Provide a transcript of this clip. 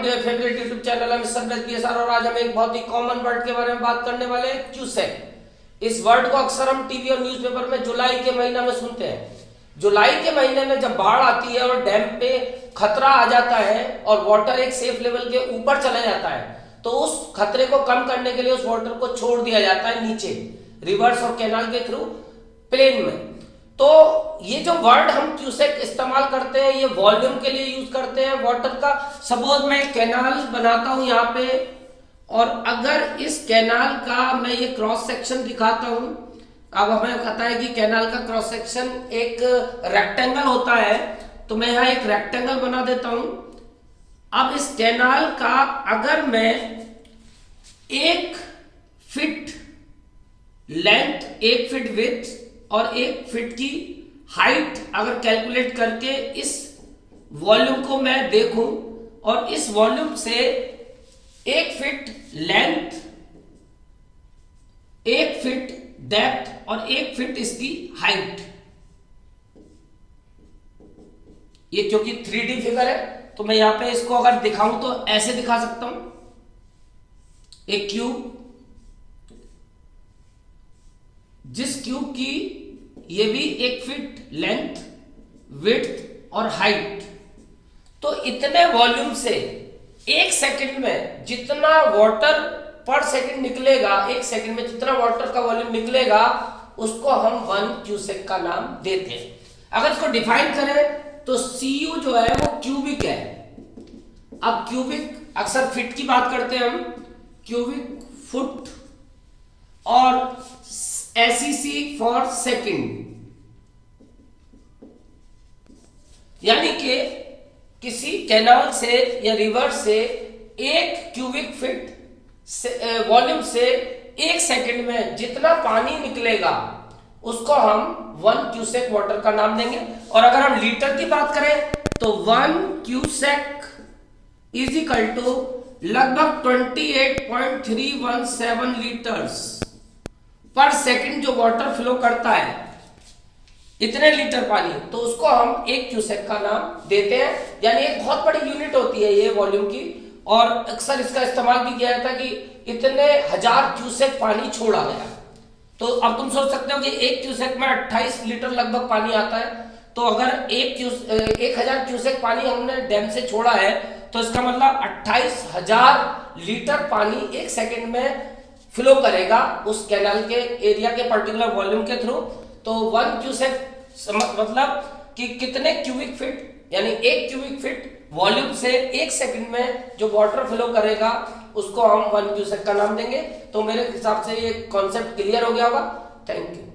To your favourite YouTube channel mister PSR और आज हम एक बहुत ही कॉमन वर्ड के बारे में बात करने वाले हैं, क्यूसेक। इस वर्ड को अक्सर हम टीवी और न्यूज़पेपर में जुलाई के महीना में सुनते हैं। जुलाई के महीने में जब बाढ़ आती है और डैम पे खतरा आ जाता है और वाटर एक सेफ लेवल के ऊपर चला जाता है, तो उस खतरे को कम करने के लिए उस वाटर को छोड़ दिया जाता है नीचे रिवर्स और कैनाल के थ्रू प्लेन में। तो ये जो वर्ड हम क्यूसेक इस्तेमाल करते हैं, ये वॉल्यूम के लिए यूज करते हैं वाटर का। सपोज मैं कैनाल बनाता हूं यहाँ पे, और अगर इस कैनाल का मैं ये क्रॉस सेक्शन दिखाता हूं, अब हमें पता है कि कैनाल का क्रॉस सेक्शन एक रेक्टेंगल होता है, तो मैं यहाँ एक रेक्टेंगल बना देता हूं। अब इस कैनाल का अगर मैं 1 फीट लेंथ, 1 फीट विड्थ और 1 फीट की हाइट अगर कैलकुलेट करके इस वॉल्यूम को मैं देखूं, और इस वॉल्यूम से 1 फीट लेंथ, 1 फीट डेप्थ और 1 फीट इसकी हाइट, ये क्योंकि 3D फिगर है तो मैं यहां पे इसको अगर दिखाऊं तो ऐसे दिखा सकता हूं। एक क्यूब, जिस क्यूब की ये भी 1 फीट लेंथ, विड्थ और हाइट, तो इतने वॉल्यूम से 1 सेकंड में जितना वाटर पर सेकंड निकलेगा, 1 सेकंड में जितना वाटर का वॉल्यूम निकलेगा, उसको हम 1 क्यूसेक का नाम देते हैं। अगर इसको डिफाइन करें तो CU जो है वो क्यूबिक है। अब क्यूबिक अक्सर फीट की बात करते हैं हम, क्यूबिक फुट, और SEC फॉर सेकंड, यानी कि किसी कैनाल से या रिवर से 1 क्यूबिक फीट वॉल्यूम से 1 सेकंड में जितना पानी निकलेगा उसको हम 1 क्यूसेक वाटर का नाम देंगे। और अगर हम लीटर की बात करें तो 1 क्यूसेक इज इक्वल टू लगभग 28.317 लीटर्स पर सेकंड जो वाटर फ्लो करता है, इतने लीटर पानी, तो उसको हम 1 क्यूसेक का नाम देते हैं। यानी एक बहुत बड़ी यूनिट होती है ये वॉल्यूम की, और अक्सर इसका इस्तेमाल भी किया जाता है कि इतने 1000 क्यूसेक पानी छोड़ा गया। तो अब तुम सोच सकते हो कि 1 क्यूसेक में 28 लीटर लगभग पानी आता है, तो अगर 1000 क्यूसेक पानी हमने डैम से छोड़ा है तो इसका मतलब 28,000 लीटर पानी 1 सेकंड में फ्लो करेगा उस कैनाल के एरिया के पर्टिकुलर वॉल्यूम के थ्रू। तो 1 क्यूसेक मतलब कि कितने क्यूबिक फीट, यानी 1 क्यूबिक फीट वॉल्यूम से 1 सेकंड में जो वाटर फ्लो करेगा उसको हम 1 क्यूसेक का नाम देंगे। तो मेरे हिसाब से ये कॉन्सेप्ट क्लियर हो गया होगा। Thank you.